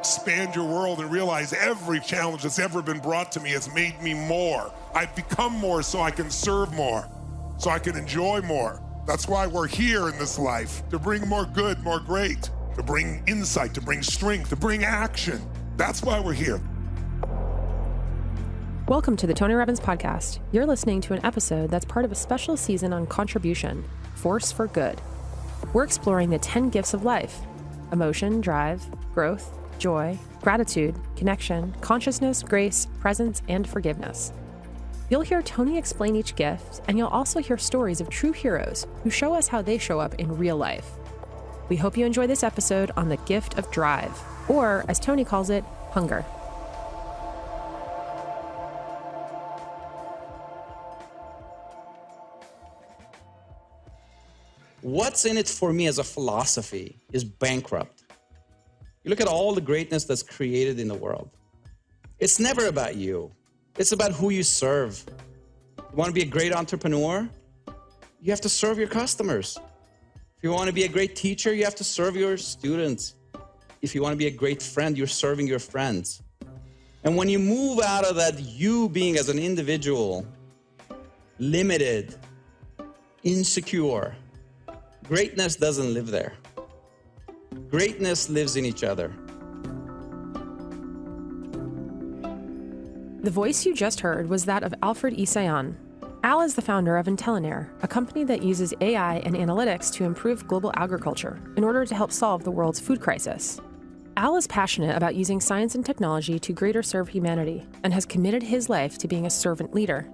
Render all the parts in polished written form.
expand your world and realize every challenge that's ever been brought to me has made me more. I've become more so I can serve more, so I can enjoy more. That's why we're here in this life, to bring more good, more great, to bring insight, to bring strength, to bring action. That's why we're here. Welcome to the Tony Robbins Podcast. You're listening to an episode that's part of a special season on contribution, Force for Good. We're exploring the 10 gifts of life: emotion, drive, growth, joy, gratitude, connection, consciousness, grace, presence, and forgiveness. You'll hear Tony explain each gift, and you'll also hear stories of true heroes who show us how they show up in real life. We hope you enjoy this episode on the gift of drive, or as Tony calls it, hunger. What's in it for me as a philosophy is bankrupt. You look at all the greatness that's created in the world. It's never about you. It's about who you serve. You want to be a great entrepreneur? You have to serve your customers. If you want to be a great teacher, you have to serve your students. If you want to be a great friend, you're serving your friends. And when you move out of that you being as an individual, limited, insecure, greatness doesn't live there. Greatness lives in each other. The voice you just heard was that of Alfred E. Sayan. Al is the founder of Intelinair, a company that uses AI and analytics to improve global agriculture in order to help solve the world's food crisis. Al is passionate about using science and technology to greater serve humanity and has committed his life to being a servant leader.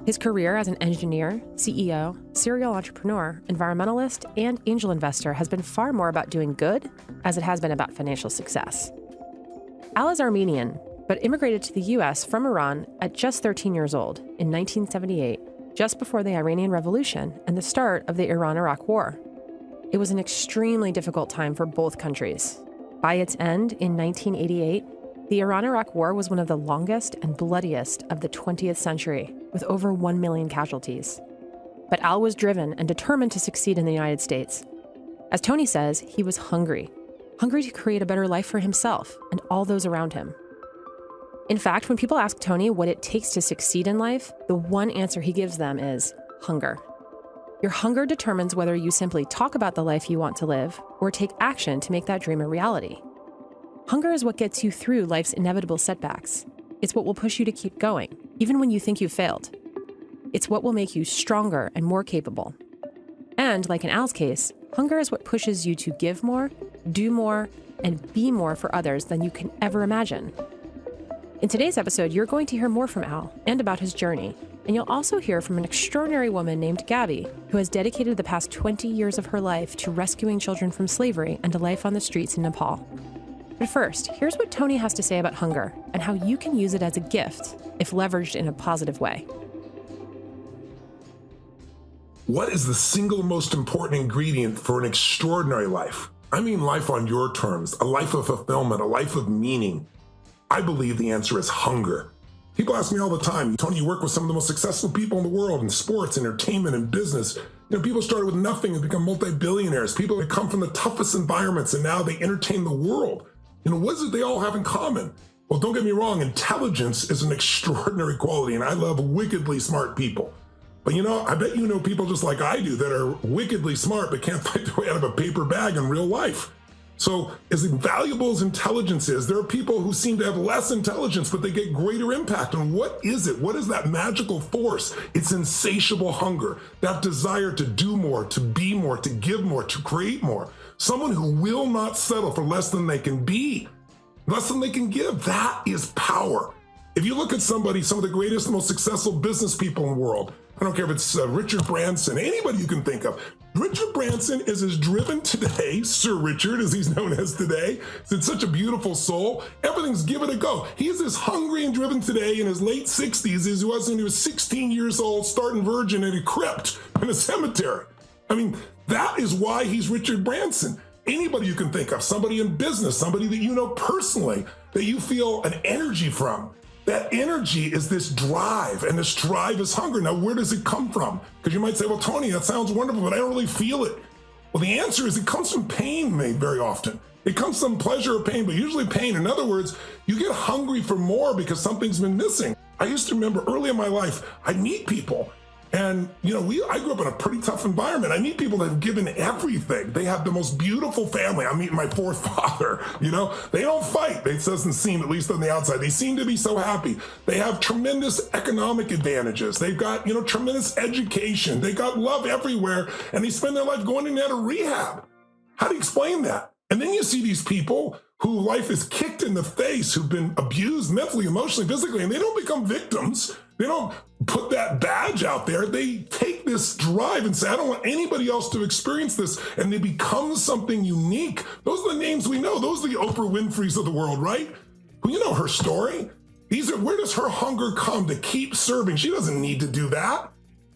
His career as an engineer, CEO, serial entrepreneur, environmentalist, and angel investor has been far more about doing good as it has been about financial success. Al is Armenian, but immigrated to the U.S. from Iran at just 13 years old in 1978, just before the Iranian Revolution and the start of the Iran-Iraq War. It was an extremely difficult time for both countries. By its end in 1988, the Iran-Iraq War was one of the longest and bloodiest of the 20th century, with over 1 million casualties. But Al was driven and determined to succeed in the United States. As Tony says, he was hungry to create a better life for himself and all those around him. In fact, when people ask Tony what it takes to succeed in life, the one answer he gives them is hunger. Your hunger determines whether you simply talk about the life you want to live or take action to make that dream a reality. Hunger is what gets you through life's inevitable setbacks. It's what will push you to keep going, even when you think you've failed. It's what will make you stronger and more capable. And like in Al's case, hunger is what pushes you to give more, do more, and be more for others than you can ever imagine. In today's episode, you're going to hear more from Al and about his journey, and you'll also hear from an extraordinary woman named Gabby, who has dedicated the past 20 years of her life to rescuing children from slavery and a life on the streets in Nepal. But first, here's what Tony has to say about hunger and how you can use it as a gift if leveraged in a positive way. What is the single most important ingredient for an extraordinary life? I mean life on your terms, a life of fulfillment, a life of meaning. I believe the answer is hunger. People ask me all the time, Tony, you work with some of the most successful people in the world in sports, entertainment, and business. People started with nothing and become multi-billionaires. People that come from the toughest environments and now they entertain the world. What is it they all have in common? Well, don't get me wrong, intelligence is an extraordinary quality, and I love wickedly smart people. But I bet you know people just like I do that are wickedly smart but can't fight their way out of a paper bag in real life. So as valuable as intelligence is, there are people who seem to have less intelligence, but they get greater impact. And what is it? What is that magical force? It's insatiable hunger, that desire to do more, to be more, to give more, to create more. Someone who will not settle for less than they can be, less than they can give. That is power. If you look at some of the greatest, most successful business people in the world, I don't care if it's Richard Branson, anybody you can think of. Richard Branson is as driven today, Sir Richard, as he's known as today. It's such a beautiful soul. Everything's give it a go. He is as hungry and driven today in his late 60s as he was when he was 16 years old, starting virgin in a crypt in a cemetery. That is why he's Richard Branson. Anybody you can think of, somebody in business, somebody that you know personally, that you feel an energy from. That energy is this drive, and this drive is hunger. Now, where does it come from? Because you might say, well, Tony, that sounds wonderful, but I don't really feel it. Well, the answer is it comes from pain very often. It comes from pleasure or pain, but usually pain. In other words, you get hungry for more because something's been missing. I used to remember early in my life, I'd meet people. And, I grew up in a pretty tough environment. I meet people that have given everything. They have the most beautiful family. I'm meeting my fourth father, They don't fight. It doesn't seem, at least on the outside, they seem to be so happy. They have tremendous economic advantages. They've got, tremendous education. They got love everywhere. And they spend their life going in and out of rehab. How do you explain that? And then you see these people who life is kicked in the face, who've been abused mentally, emotionally, physically, and they don't become victims. They don't put that badge out there. They take this drive and say, I don't want anybody else to experience this. And they become something unique. Those are the names we know. Those are the Oprah Winfreys of the world, right? Well, you know her story. Where does her hunger come to keep serving? She doesn't need to do that.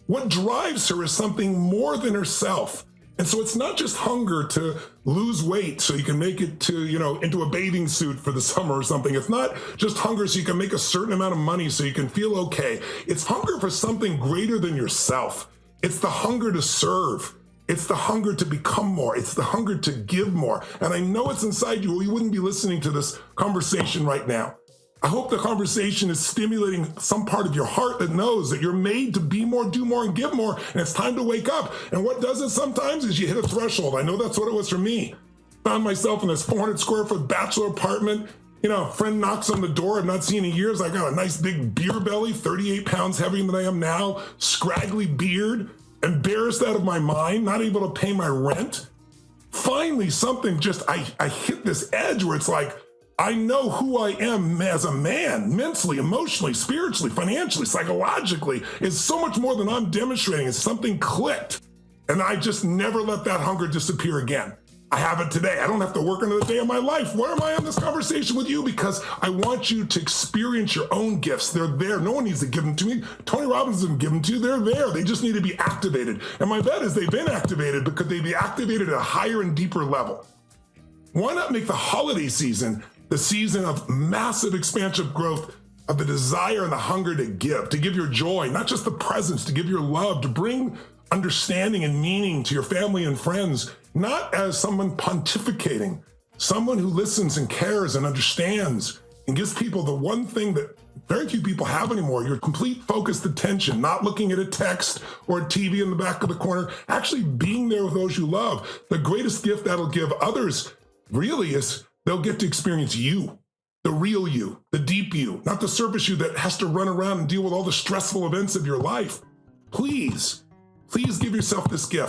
What drives her is something more than herself. And so it's not just hunger to lose weight so you can make it to, into a bathing suit for the summer or something. It's not just hunger so you can make a certain amount of money so you can feel okay. It's hunger for something greater than yourself. It's the hunger to serve. It's the hunger to become more. It's the hunger to give more. And I know it's inside you, or you wouldn't be listening to this conversation right now. I hope the conversation is stimulating some part of your heart that knows that you're made to be more, do more, and give more, and it's time to wake up. And what does it sometimes is you hit a threshold. I know that's what it was for me. Found myself in this 400 square foot bachelor apartment. A friend knocks on the door I've not seen in years. I got a nice big beer belly, 38 pounds heavier than I am now, scraggly beard, embarrassed out of my mind, not able to pay my rent. Finally, something I hit this edge where it's like, I know who I am as a man, mentally, emotionally, spiritually, financially, psychologically. It's so much more than I'm demonstrating. It's something clicked. And I just never let that hunger disappear again. I have it today. I don't have to work another day of my life. Why am I on this conversation with you? Because I want you to experience your own gifts. They're there. No one needs to give them to me. Tony Robbins didn't give them to you. They're there. They just need to be activated. And my bet is they've been activated because they'd be activated at a higher and deeper level. Why not make the holiday season the season of massive expansive growth of the desire and the hunger to give your joy, not just the presence, to give your love, to bring understanding and meaning to your family and friends, not as someone pontificating, someone who listens and cares and understands and gives people the one thing that very few people have anymore, your complete focused attention, not looking at a text or a TV in the back of the corner, actually being there with those you love. The greatest gift that'll give others really is they'll get to experience you, the real you, the deep you, not the surface you that has to run around and deal with all the stressful events of your life. Please give yourself this gift.